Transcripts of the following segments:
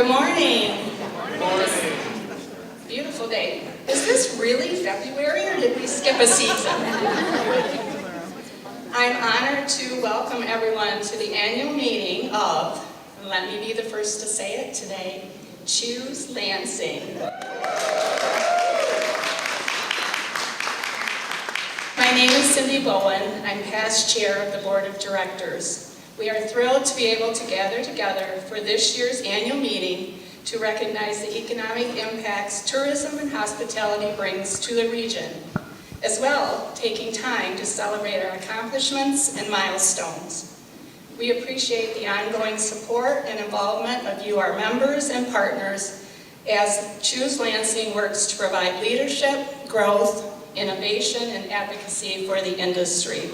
Good morning. Good morning. Beautiful day. Is this really February or did we skip a season? I'm honored to welcome everyone to the annual meeting of, and let me be the first to say it today, Choose Lansing. My name is Cindy Bowen. I'm past chair of the board of directors. We are thrilled to be able to gather together for this year's annual meeting to recognize the economic impacts tourism and hospitality brings to the region, as well taking time to celebrate our accomplishments and milestones. We appreciate the ongoing support and involvement of you, our members and partners, as Choose Lansing works to provide leadership, growth, innovation, and advocacy for the industry.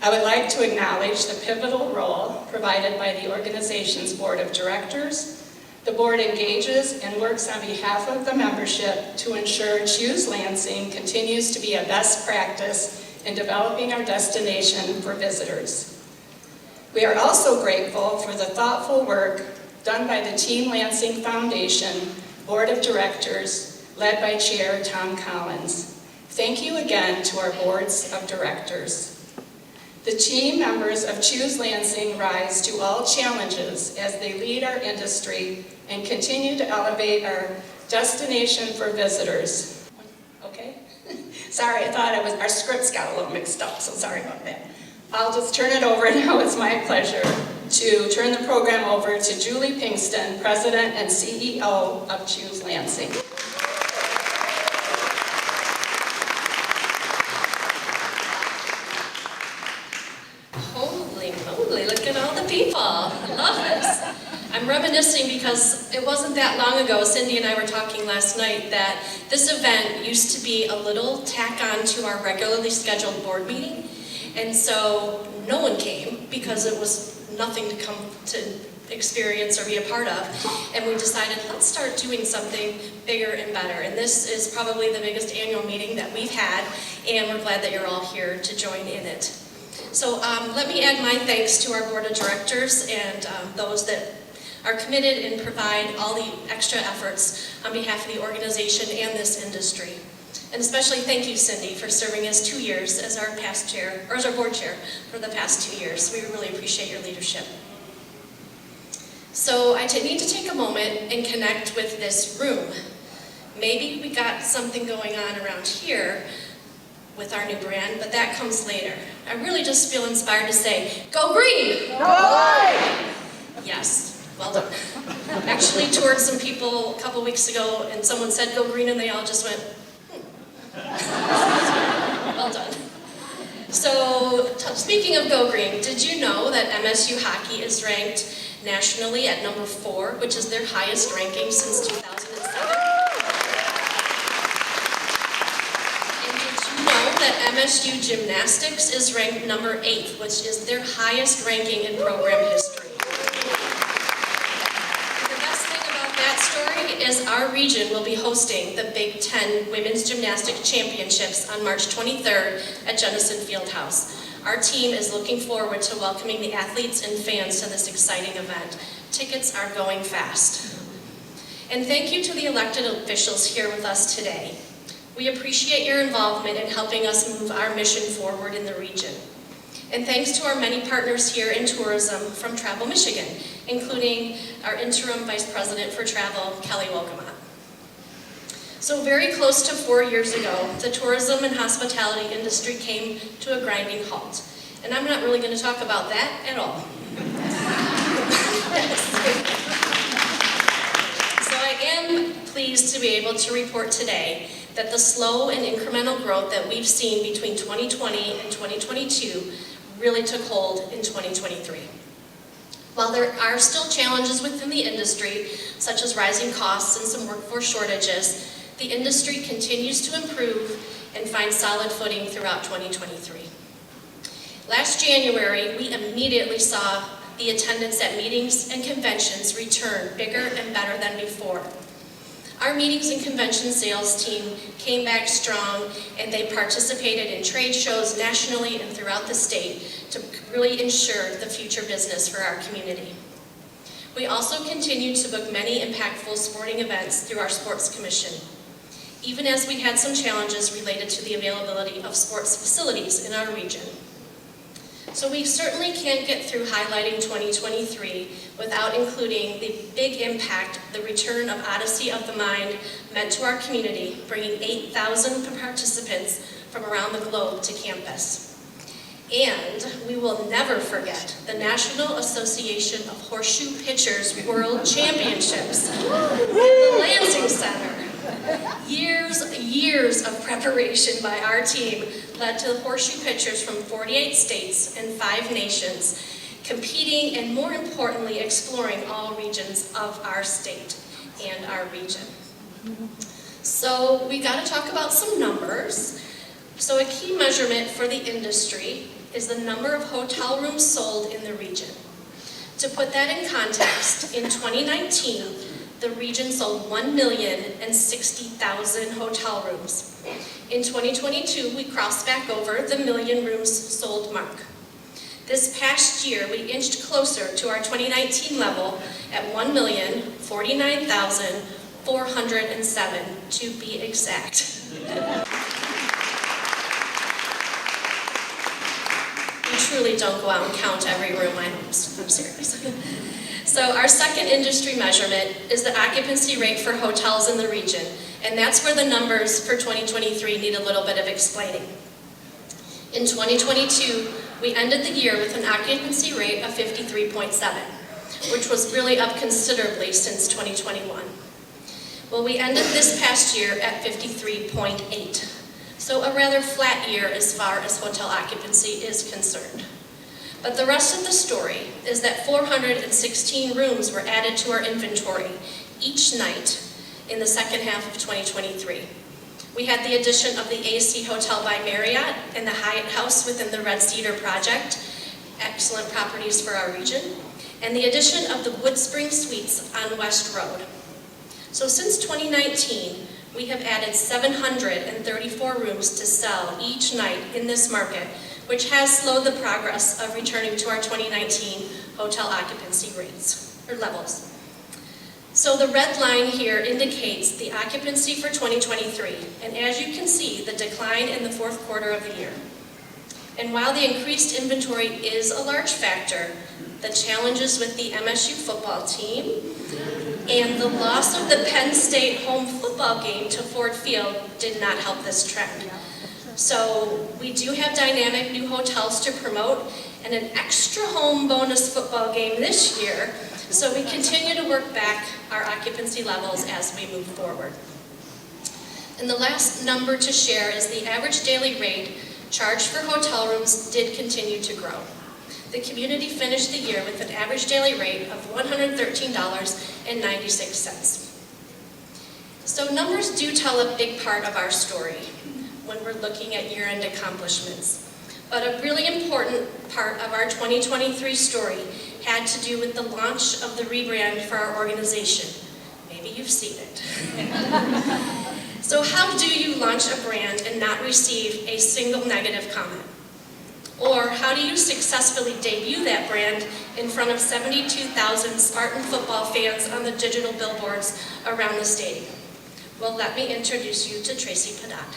I would like to acknowledge the pivotal role provided by the organization's board of directors. The board engages and works on behalf of the membership to ensure Choose Lansing continues to be a best practice in developing our destination for visitors. We are also grateful for the thoughtful work done by the Team Lansing Foundation Board of Directors, led by Chair Tom Collins. Thank you again to our boards of directors. The team members of Choose Lansing rise to all challenges as they lead our industry and continue to elevate our destination for visitors. Okay? Sorry, I thought our scripts got a little mixed up, so sorry about that. I'll just turn it over now. It's my pleasure to turn the program over to Julie Pingston, President and CEO of Choose Lansing. Look at all the people. I love this. I'm reminiscing because it wasn't that long ago, Cindy and I were talking last night, that this event used to be a little tack on to our regularly scheduled board meeting. And so no one came because it was nothing to come to experience or be a part of. And we decided, let's start doing something bigger and better. And this is probably the biggest annual meeting that we've had, and we're glad that you're all here to join in it. So let me add my thanks to our board of directors and those that are committed and provide all the extra efforts on behalf of the organization and this industry. And especially thank you, Cindy, for serving us 2 years as our past chair, or as our board chair for the past 2 years. We really appreciate your leadership. So I need to take a moment and connect with this room. Maybe we got something going on around here with our new brand, but that comes later. I really just feel inspired to say, go green! Go white! Yes, well done. Actually toured some people a couple weeks ago and someone said go green and they all just went, Well done. So, speaking of go green, did you know that MSU hockey is ranked nationally at number 4, which is their highest ranking since 2007? That MSU Gymnastics is ranked number 8, which is their highest ranking in program history. The best thing about that story is our region will be hosting the Big Ten Women's Gymnastics Championships on March 23rd at Jennison Fieldhouse. Our team is looking forward to welcoming the athletes and fans to this exciting event. Tickets are going fast. And thank you to the elected officials here with us today. We appreciate your involvement in helping us move our mission forward in the region. And thanks to our many partners here in tourism from Travel Michigan, including our interim Vice President for Travel, Kelly Wolgamott. So very close to 4 years ago, the tourism and hospitality industry came to a grinding halt. And I'm not really going to talk about that at all. So I am pleased to be able to report today that the slow and incremental growth that we've seen between 2020 and 2022 really took hold in 2023. While there are still challenges within the industry, such as rising costs and some workforce shortages, the industry continues to improve and find solid footing throughout 2023. Last January, we immediately saw the attendance at meetings and conventions return bigger and better than before. Our meetings and convention sales team came back strong, and they participated in trade shows nationally and throughout the state to really ensure the future business for our community. We also continue to book many impactful sporting events through our Sports Commission, even as we had some challenges related to the availability of sports facilities in our region. So we certainly can't get through highlighting 2023 without including the big impact the return of Odyssey of the Mind meant to our community, bringing 8,000 participants from around the globe to campus. And we will never forget the National Association of Horseshoe Pitchers World Championships at the Lansing Center. Years of preparation by our team led to the horseshoe pitchers from 48 states and 5 nations, competing and more importantly, exploring all regions of our state and our region. So we got to talk about some numbers. So a key measurement for the industry is the number of hotel rooms sold in the region. To put that in context, in 2019, the region sold 1,060,000 hotel rooms. In 2022, we crossed back over the million rooms sold mark. This past year, we inched closer to our 2019 level at 1,049,407 to be exact. We truly don't go out and count every room, I'm serious. So our second industry measurement is the occupancy rate for hotels in the region, and that's where the numbers for 2023 need a little bit of explaining. In 2022, we ended the year with an occupancy rate of 53.7, which was really up considerably since 2021. Well, we ended this past year at 53.8, so a rather flat year as far as hotel occupancy is concerned. But the rest of the story is that 416 rooms were added to our inventory each night in the second half of 2023. We had the addition of the AC Hotel by Marriott and the Hyatt House within the Red Cedar project, excellent properties for our region, and the addition of the Wood Spring Suites on West Road. So since 2019, we have added 734 rooms to sell each night in this market, which has slowed the progress of returning to our 2019 hotel occupancy rates, or levels. So the red line here indicates the occupancy for 2023, and as you can see, the decline in the fourth quarter of the year. And while the increased inventory is a large factor, the challenges with the MSU football team and the loss of the Penn State home football game to Ford Field did not help this trend. So we do have dynamic new hotels to promote and an extra home bonus football game this year, so we continue to work back our occupancy levels as we move forward. And the last number to share is the average daily rate charged for hotel rooms did continue to grow. The community finished the year with an average daily rate of $113.96. So numbers do tell a big part of our story when we're looking at year-end accomplishments. But a really important part of our 2023 story had to do with the launch of the rebrand for our organization. Maybe you've seen it. So how do you launch a brand and not receive a single negative comment? Or how do you successfully debut that brand in front of 72,000 Spartan football fans on the digital billboards around the stadium? Well, let me introduce you to Tracy Welch.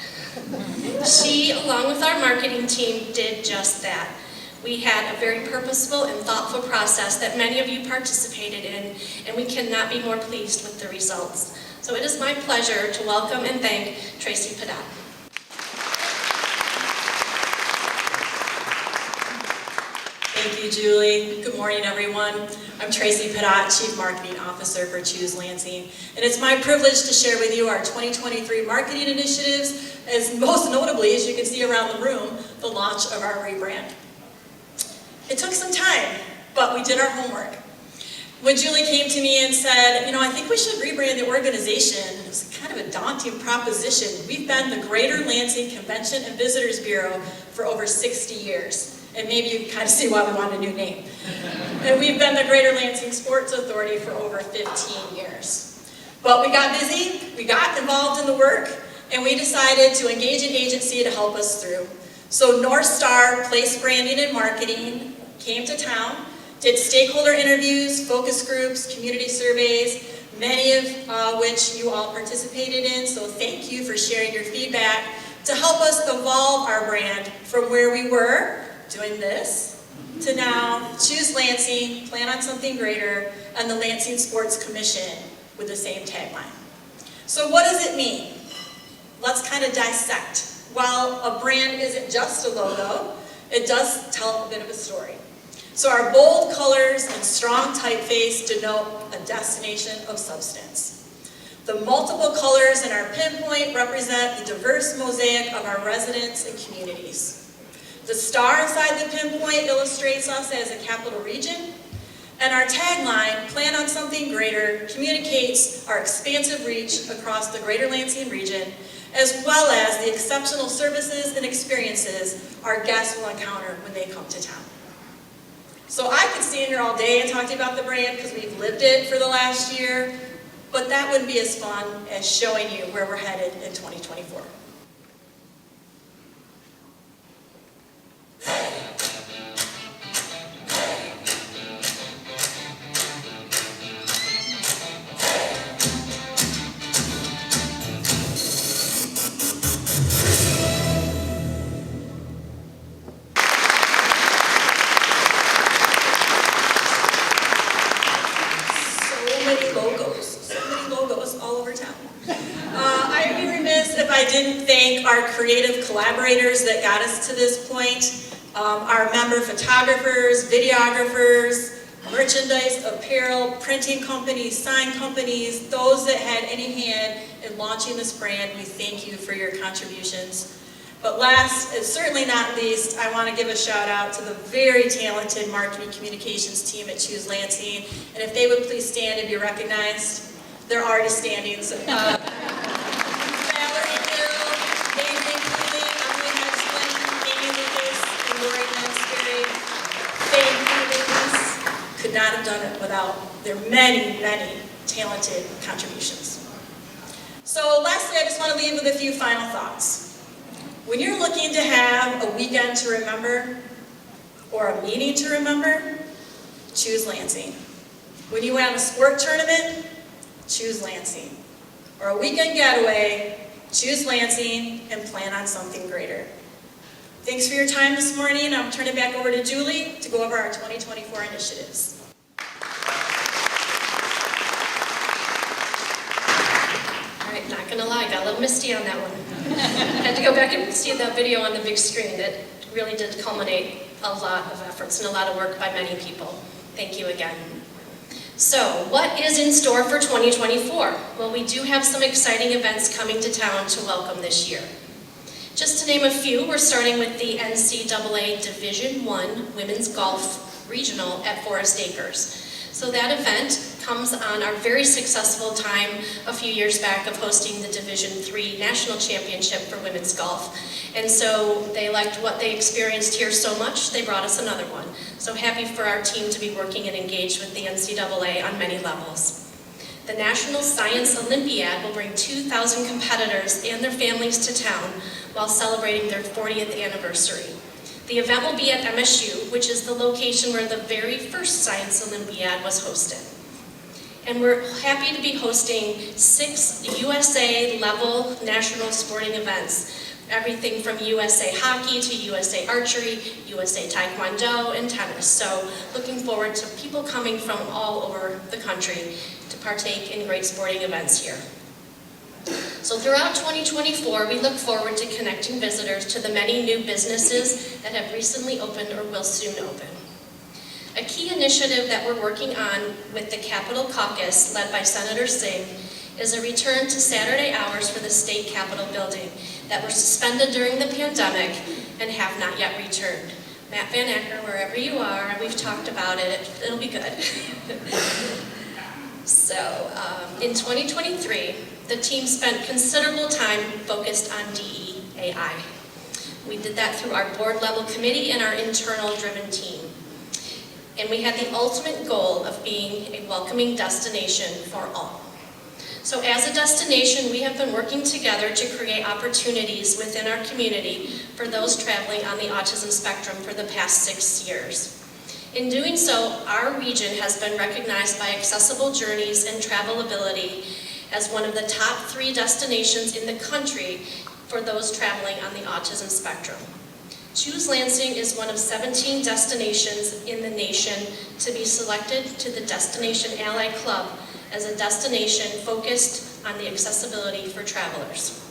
She, along with our marketing team, did just that. We had a very purposeful and thoughtful process that many of you participated in, and we cannot be more pleased with the results. So it is my pleasure to welcome and thank Tracy Welch. Thank you, Julie. Good morning, everyone. I'm Tracy Welch, Chief Marketing Officer for Choose Lansing, and it's my privilege to share with you our 2023 marketing initiatives, as most notably, as you can see around the room, the launch of our rebrand. It took some time, but we did our homework. When Julie came to me and said, I think we should rebrand the organization, it was kind of a daunting proposition. We've been the Greater Lansing Convention and Visitors Bureau for over 60 years. And maybe you can kind of see why we want a new name. And we've been the Greater Lansing Sports Authority for over 15 years. But we got busy, we got involved in the work, and we decided to engage an agency to help us through. So North Star Place Branding and Marketing came to town, did stakeholder interviews, focus groups, community surveys, many of which you all participated in, so thank you for sharing your feedback to help us evolve our brand from where we were, doing this, to now Choose Lansing, Plan on Something Greater, and the Lansing Sports Commission with the same tagline. So what does it mean? Let's kind of dissect. While a brand isn't just a logo, it does tell a bit of a story. So our bold colors and strong typeface denote a destination of substance. The multiple colors in our pinpoint represent the diverse mosaic of our residents and communities. The star inside the pinpoint illustrates us as a capital region, and our tagline, Plan on Something Greater, communicates our expansive reach across the greater Lansing region, as well as the exceptional services and experiences our guests will encounter when they come to town. So I could stand here all day and talk to you about the brand because we've lived it for the last year, but that wouldn't be as fun as showing you where we're headed in 2024. I didn't thank our creative collaborators that got us to this point, our member photographers, videographers, merchandise, apparel, printing companies, sign companies, those that had any hand in launching this brand. We thank you for your contributions. But last, and certainly not least, I want to give a shout out to the very talented marketing communications team at Choose Lansing. And if they would please stand and be recognized, they're already standing. So, could not have done it without their many, many talented contributions. So lastly, I just want to leave with a few final thoughts. When you're looking to have a weekend to remember or a meeting to remember, choose Lansing. When you want a sport tournament, choose Lansing. Or a weekend getaway, choose Lansing and plan on something greater. Thanks for your time this morning. I'll turn it back over to Julie to go over our 2024 initiatives. All right, not gonna lie, got a little misty on that one. Had to go back and see that video on the big screen. It really did culminate a lot of efforts and a lot of work by many people. Thank you again. So, what is in store for 2024? Well, we do have some exciting events coming to town to welcome this year. Just to name a few, we're starting with the NCAA Division I Women's Golf Regional at Forest Acres. So that event comes on our very successful time a few years back of hosting the Division III National Championship for Women's Golf. And so they liked what they experienced here so much, they brought us another one. So happy for our team to be working and engaged with the NCAA on many levels. The National Science Olympiad will bring 2,000 competitors and their families to town while celebrating their 40th anniversary. The event will be at MSU, which is the location where the very first Science Olympiad was hosted. And we're happy to be hosting 6 USA-level national sporting events. Everything from USA Hockey to USA Archery, USA Taekwondo, and tennis. So looking forward to people coming from all over the country to partake in great sporting events here. So throughout 2024, we look forward to connecting visitors to the many new businesses that have recently opened or will soon open. A key initiative that we're working on with the Capitol Caucus, led by Senator Singh, is a return to Saturday hours for the State Capitol building that were suspended during the pandemic and have not yet returned. Matt Van Acker, wherever you are, we've talked about it, it'll be good. So, in 2023, the team spent considerable time focused on DEAI. We did that through our board level committee and our internal driven team. And we had the ultimate goal of being a welcoming destination for all. So as a destination, we have been working together to create opportunities within our community for those traveling on the autism spectrum for the past 6 years. In doing so, our region has been recognized by Accessible Journeys and Travelability as one of the top 3 destinations in the country for those traveling on the autism spectrum. Choose Lansing is one of 17 destinations in the nation to be selected to the Destination Ally Club as a destination focused on the accessibility for travelers.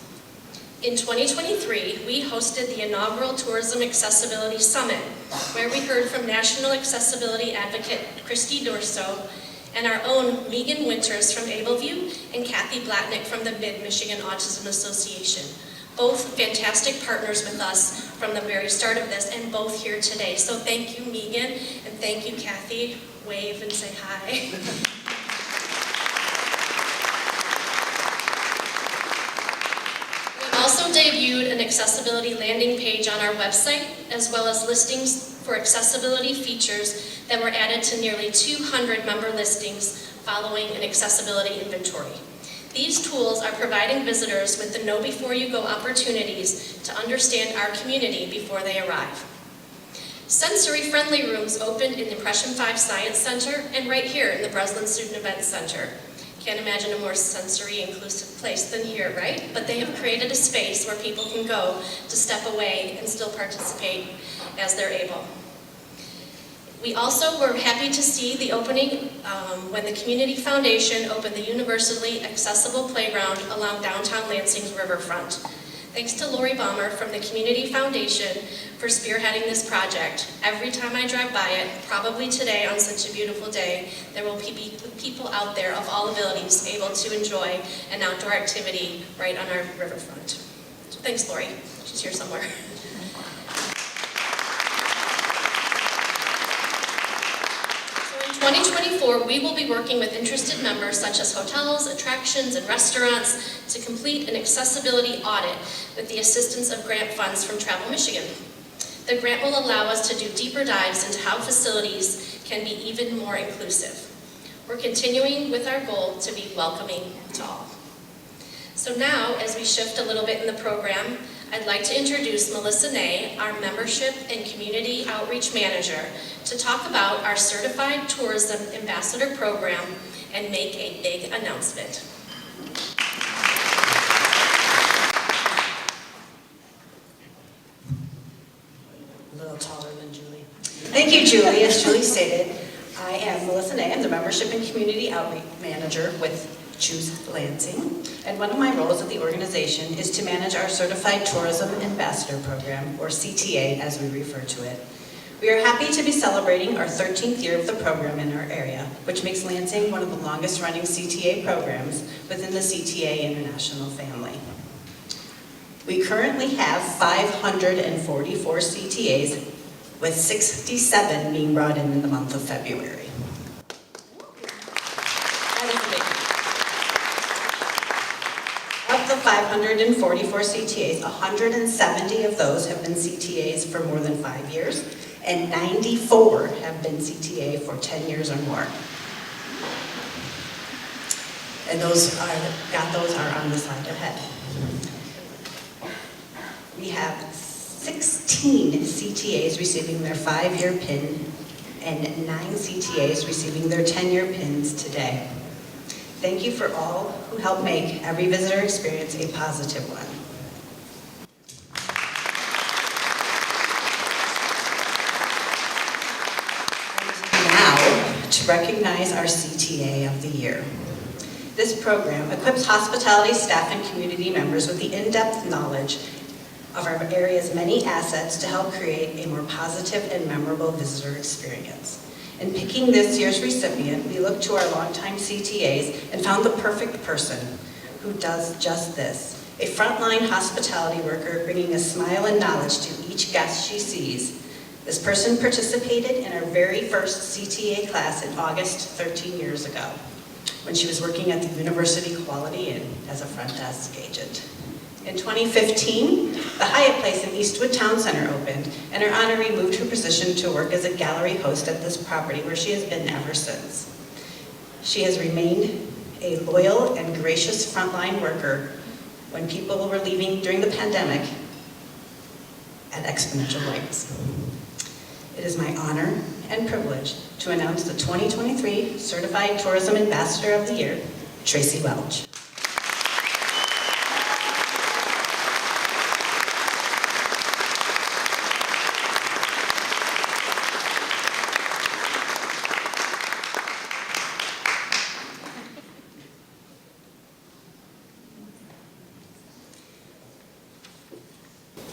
In 2023, we hosted the inaugural Tourism Accessibility Summit, where we heard from National Accessibility Advocate Christy Dorso and our own Megan Winters from Ableview and Kathy Blatnick from the Mid-Michigan Autism Association. Both fantastic partners with us from the very start of this, and both here today. So thank you, Megan, and thank you, Kathy. Wave and say hi. We also debuted an accessibility landing page on our website, as well as listings for accessibility features that were added to nearly 200 member listings following an accessibility inventory. These tools are providing visitors with the know-before-you-go opportunities to understand our community before they arrive. Sensory-friendly rooms opened in the Impression 5 Science Center and right here in the Breslin Student Event Center. Can't imagine a more sensory-inclusive place than here, right? But they have created a space where people can go to step away and still participate as they're able. We also were happy to see the opening when the Community Foundation opened the universally accessible playground along downtown Lansing's riverfront. Thanks to Lori Baumer from the Community Foundation for spearheading this project. Every time I drive by it, probably today on such a beautiful day, there will be people out there of all abilities able to enjoy an outdoor activity right on our riverfront. So thanks, Lori. She's here somewhere. In 2024, we will be working with interested members such as hotels, attractions, and restaurants to complete an accessibility audit with the assistance of grant funds from Travel Michigan. The grant will allow us to do deeper dives into how facilities can be even more inclusive. We're continuing with our goal to be welcoming to all. So now, as we shift a little bit in the program, I'd like to introduce Melissa Ney, our Membership and Community Outreach Manager, to talk about our Certified Tourism Ambassador Program and make a big announcement. A little taller than Julie. Thank you, Julie. As Julie stated, I am Melissa Ney. I'm the Membership and Community Outreach Manager with Choose Lansing, and one of my roles at the organization is to manage our Certified Tourism Ambassador Program, or CTA as we refer to it. We are happy to be celebrating our 13th year of the program in our area, which makes Lansing one of the longest running CTA programs within the CTA International family. We currently have 544 CTAs, with 67 being brought in the month of February. Of the 544 CTAs, 170 of those have been CTAs for more than 5 years, and 94 have been CTA for 10 years or more. And those are on the slide ahead. We have 16 CTAs receiving their 5-year PIN and 9 CTAs receiving their 10-year PINs today. Thank you for all who help make every visitor experience a positive one. And now, to recognize our CTA of the Year. This program equips hospitality staff and community members with the in-depth knowledge of our area's many assets to help create a more positive and memorable visitor experience. In picking this year's recipient, we looked to our longtime CTAs and found the perfect person who does just this. A frontline hospitality worker bringing a smile and knowledge to each guest she sees. This person participated in our very first CTA class in August 13 years ago, when she was working at the University Quality Inn as a front desk agent. In 2015, the Hyatt Place in Eastwood Town Center opened, and her honoree moved her position to work as a gallery host at this property, where she has been ever since. She has remained a loyal and gracious frontline worker when people were leaving during the pandemic at exponential rates. It is my honor and privilege to announce the 2023 Certified Tourism Ambassador of the Year, Tracy Welch.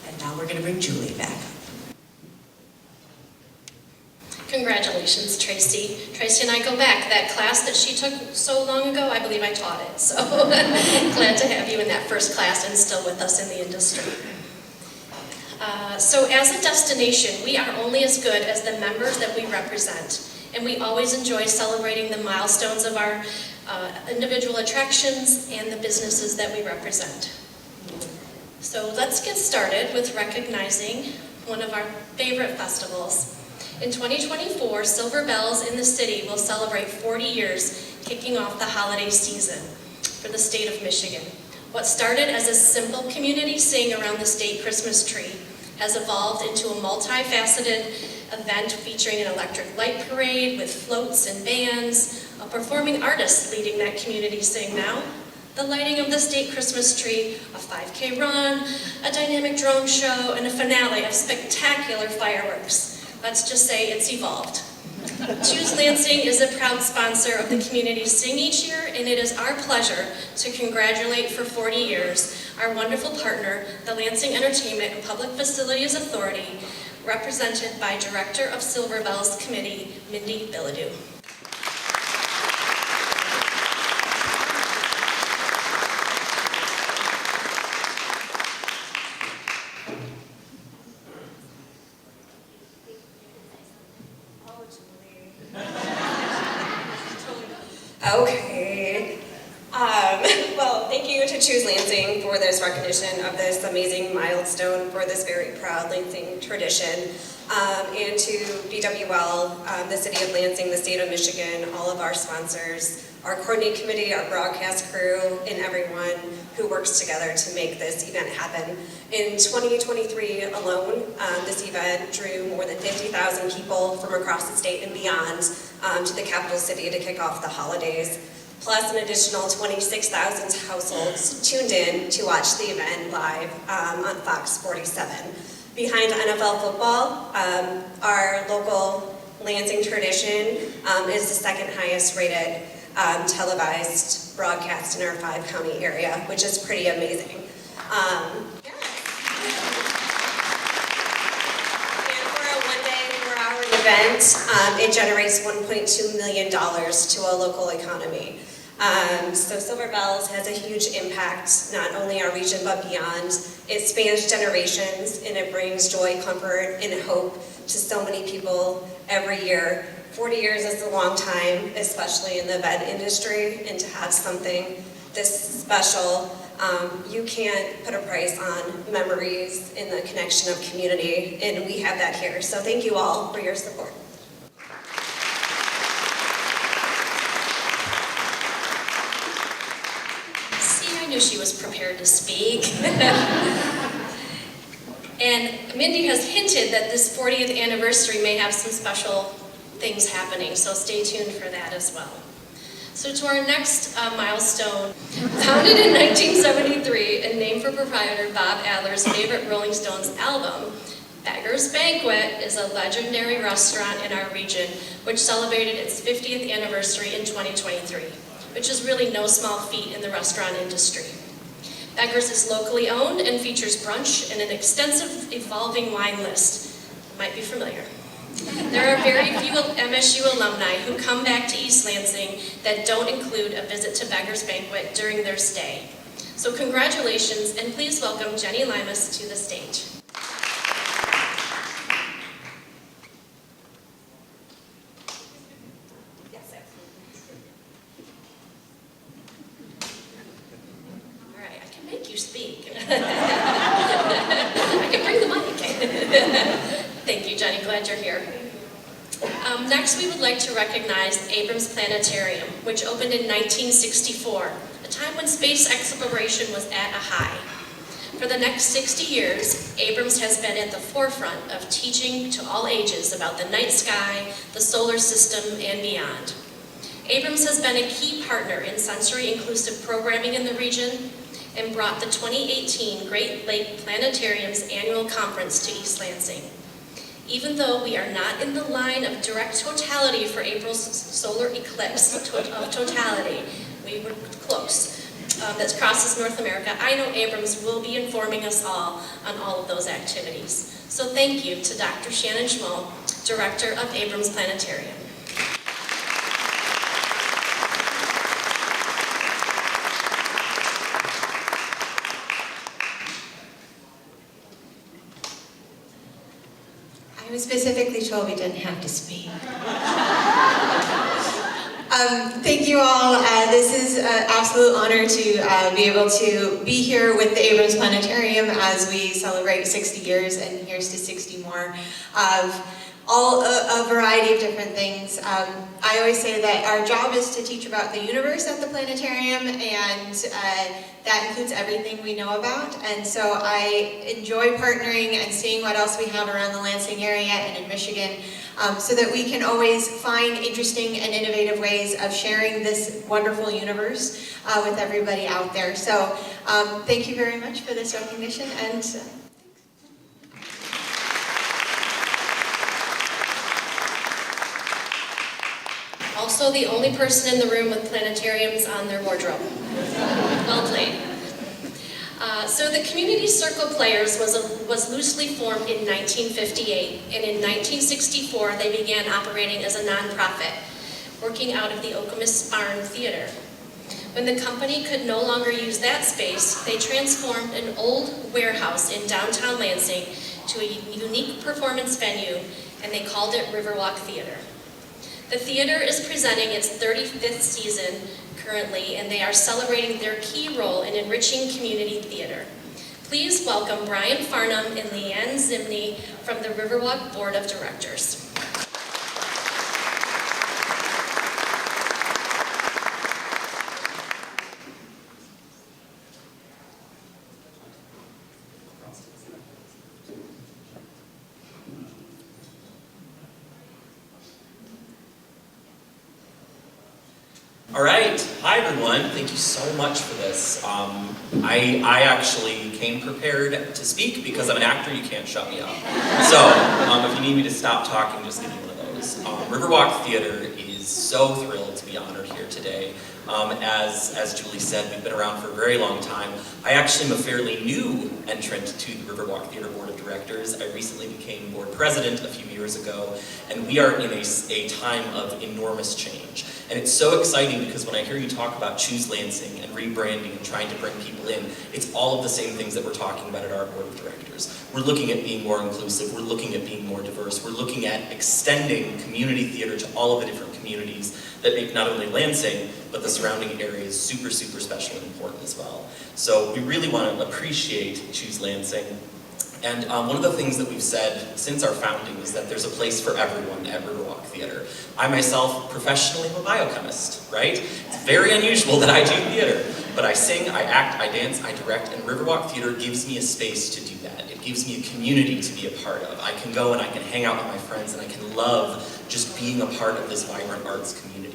And now we're going to bring Julie back. Congratulations, Tracy. Tracy and I go back. That class that she took so long ago, I believe I taught it. So glad to have you in that first class and still with us in the industry. So as a destination, we are only as good as the members that we represent. And we always enjoy celebrating the milestones of our individual attractions and the businesses that we represent. So let's get started with recognizing one of our favorite festivals. In 2024, Silver Bells in the city will celebrate 40 years, kicking off the holiday season for the state of Michigan. What started as a simple community sing around the state Christmas tree has evolved into a multifaceted event featuring an electric light parade with floats and bands, a performing artist leading that community sing now, the lighting of the state Christmas tree, a 5K run, a dynamic drone show, and a finale of spectacular fireworks. Let's just say it's evolved. Choose Lansing is a proud sponsor of the Community Sing each year, and it is our pleasure to congratulate for 40 years our wonderful partner, the Lansing Entertainment and Public Facilities Authority, represented by Director of Silver Bells Committee, Mindy Bilodeau. Okay. Well, thank you to Choose Lansing for this recognition of this amazing milestone for this very proud Lansing tradition, and to BWL, the City of Lansing, the State of Michigan, all of our sponsors, our coordinating committee, our broadcast crew, and everyone who works together to make this event happen. In 2023 alone, this event drew more than 50,000 people from across the state and beyond to the capital city to kick off the holidays, plus an additional 26,000 households tuned in to watch the event live on Fox 47. Behind NFL football, our local Lansing tradition is the second highest rated televised broadcast in our 5-county area, which is pretty amazing. And for a one-day, 4-hour event, it generates $1.2 million to a local economy. So Silver Bells has a huge impact, not only our region but beyond. It spans generations, and it brings joy, comfort, and hope to so many people every year. 40 years is a long time, especially in the event industry, and to have something this special, you can't put a price on memories and the connection of community, and we have that here. So thank you all for your support. See, I knew she was prepared to speak. And Mindy has hinted that this 40th anniversary may have some special things happening, so stay tuned for that as well. So to our next milestone, founded in 1973 and named for proprietor Bob Adler's favorite Rolling Stones album, Beggar's Banquet is a legendary restaurant in our region which celebrated its 50th anniversary in 2023, which is really no small feat in the restaurant industry. Beggar's is locally owned and features brunch and an extensive evolving wine list. Might be familiar. There are very few MSU alumni who come back to East Lansing that don't include a visit to Beggar's Banquet during their stay. So congratulations, and please welcome Jenny Limas to the stage. All right, I can make you speak. I can bring the mic. Thank you, Jenny. Glad you're here. Next, we would like to recognize Abrams Planetarium, which opened in 1964, a time when space exploration was at a high. For the next 60 years, Abrams has been at the forefront of teaching to all ages about the night sky, the solar system, and beyond. Abrams has been a key partner in sensory-inclusive programming in the region and brought the 2018 Great Lake Planetarium's annual conference to East Lansing. Even though we are not in the line of direct totality for April's solar eclipse of totality, we were close, that crosses North America, I know Abrams will be informing us all on all of those activities. So thank you to Dr. Shannon Schmoll, Director of Abrams Planetarium. I was specifically told we didn't have to speak. Thank you all. This is an absolute honor to be able to be here with the Abrams Planetarium as we celebrate 60 years, and here's to 60 more of a variety of different things. I always say that our job is to teach about the universe at the planetarium, and that includes everything we know about. And so I enjoy partnering and seeing what else we have around the Lansing area and in Michigan, so that we can always find interesting and innovative ways of sharing this wonderful universe with everybody out there. So thank you very much for this recognition, and Also the only person in the room with planetariums on their wardrobe. Well played. So the Community Circle Players was loosely formed in 1958, and in 1964 they began operating as a nonprofit, working out of the Okemos Barn Theater. When the company could no longer use that space, they transformed an old warehouse in downtown Lansing to a unique performance venue, and they called it Riverwalk Theater. The theater is presenting its 35th season currently, and they are celebrating their key role in enriching community theater. Please welcome Brian Farnham and Leanne Zimney from the Riverwalk Board of Directors. All right, hi everyone. Thank you so much for this. I actually came prepared to speak because I'm an actor. You can't shut me up. So if you need me to stop talking, just give me one of those. Riverwalk Theater is so thrilled to be honored here today. As Julie said, we've been around for a very long time. I actually am a fairly new entrant to the Riverwalk Theater Board of Directors. I recently became board president a few years ago, and we are in a time of enormous change. And it's so exciting because when I hear you talk about Choose Lansing and rebranding and trying to bring people in, it's all of the same things that we're talking about at our board of directors. We're looking at being more inclusive, we're looking at being more diverse, we're looking at extending community theater to all of the different communities that make not only Lansing, but the surrounding areas super, super special and important as well. So we really want to appreciate Choose Lansing. And one of the things that we've said since our founding is that there's a place for everyone at Riverwalk Theater. I myself, professionally, am a biochemist, right? It's very unusual that I do theater, but I sing, I act, I dance, I direct, and Riverwalk Theater gives me a space to do that. It gives me a community to be a part of. I can go and I can hang out with my friends, and I can love just being a part of this vibrant arts community.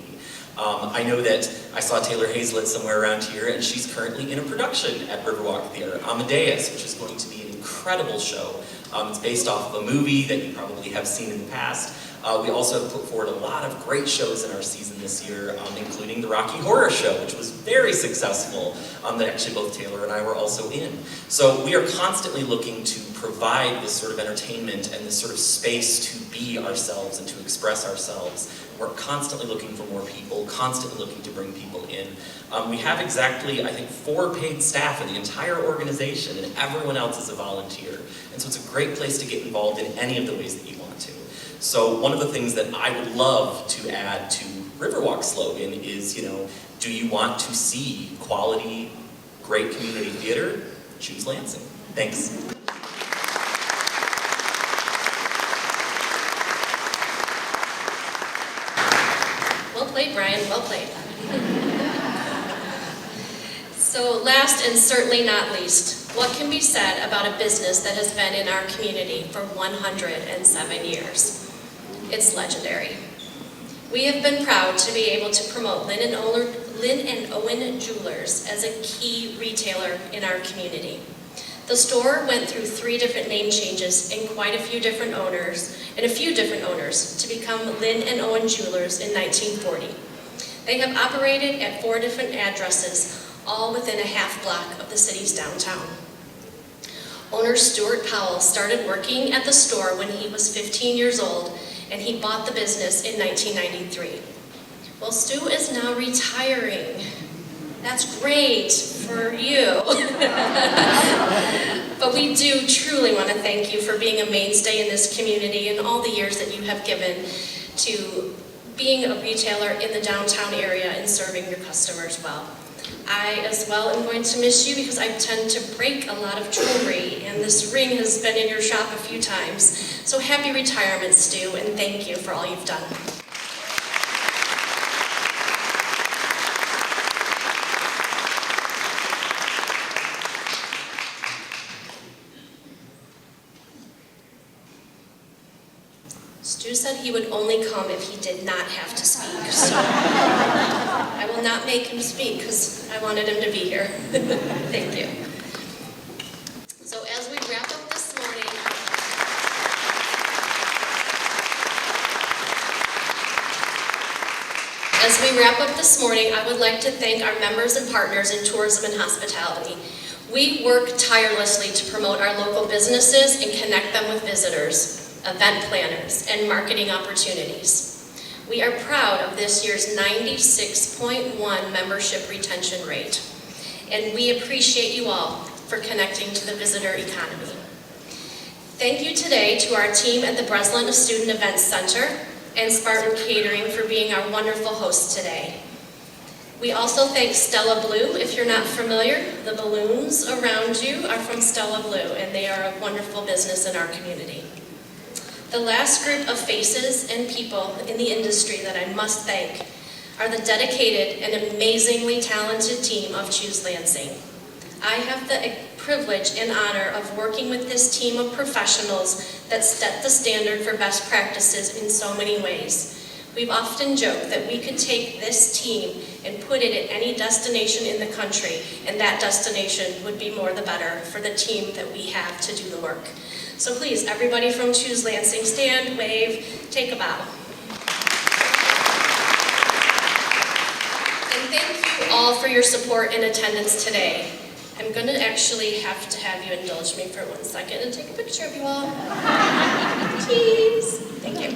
I know that I saw Taylor Hazlett somewhere around here, and she's currently in a production at Riverwalk Theater, Amadeus, which is going to be an incredible show. It's based off of a movie that you probably have seen in the past. We also have put forward a lot of great shows in our season this year, including the Rocky Horror Show, which was very successful, that actually both Taylor and I were also in. So we are constantly looking to provide this sort of entertainment and this sort of space to be ourselves and to express ourselves. We're constantly looking for more people, constantly looking to bring people in. We have exactly, I think, 4 paid staff in the entire organization, and everyone else is a volunteer. And so it's a great place to get involved in any of the ways that you want to. So one of the things that I would love to add to Riverwalk's slogan is, do you want to see quality, great community theater? Choose Lansing. Thanks. Well played, Brian, well played. So last and certainly not least, what can be said about a business that has been in our community for 107 years? It's legendary. We have been proud to be able to promote Lynn and Owen Jewelers as a key retailer in our community. The store went through 3 different name changes and quite a few different owners to become Lynn and Owen Jewelers in 1940. They have operated at 4 different addresses, all within a half block of the city's downtown. Owner Stuart Powell started working at the store when he was 15 years old, and he bought the business in 1993. Well, Stu is now retiring. That's great for you. But we do truly want to thank you for being a mainstay in this community and all the years that you have given to being a retailer in the downtown area and serving your customers well. I as well am going to miss you because I tend to break a lot of jewelry, and this ring has been in your shop a few times. So happy retirement, Stu, and thank you for all you've done. Stu said he would only come if he did not have to speak, so I will not make him speak because I wanted him to be here. Thank you. So as we wrap up this morning, I would like to thank our members and partners in tourism and hospitality. We work tirelessly to promote our local businesses and connect them with visitors, event planners, and marketing opportunities. We are proud of this year's 96.1 membership retention rate, and we appreciate you all for connecting to the visitor economy. Thank you today to our team at the Breslin Student Events Center and Spartan Catering for being our wonderful hosts today. We also thank Stella Blue. If you're not familiar, the balloons around you are from Stella Blue, and they are a wonderful business in our community. The last group of faces and people in the industry that I must thank are the dedicated and amazingly talented team of Choose Lansing. I have the privilege and honor of working with this team of professionals that set the standard for best practices in so many ways. We've often joked that we could take this team and put it at any destination in the country, and that destination would be more the better for the team that we have to do the work. So please, everybody from Choose Lansing, stand, wave, take a bow. And thank you all for your support and attendance today. I'm going to actually have to have you indulge me for 1 second and take a picture of you all. Cheese. Thank you.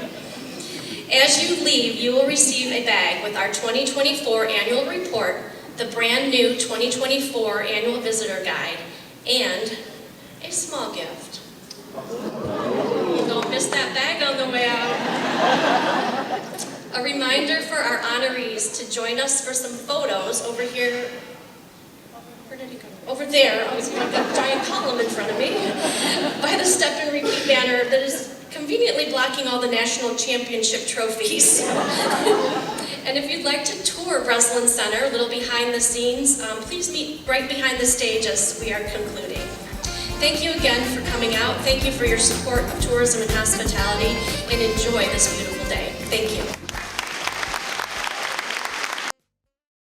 As you leave, you will receive a bag with our 2024 annual report, the brand new 2024 annual visitor guide, and a small gift. Don't miss that bag on the way out. A reminder for our honorees to join us for some photos over here. Where did he go? Over there. I was going to get a giant column in front of me. By the step and repeat banner that is conveniently blocking all the national championship trophies. And if you'd like to tour Breslin Center, a little behind the scenes, please meet right behind the stage as we are concluding. Thank you again for coming out. Thank you for your support of tourism and hospitality, and enjoy this beautiful day. Thank you.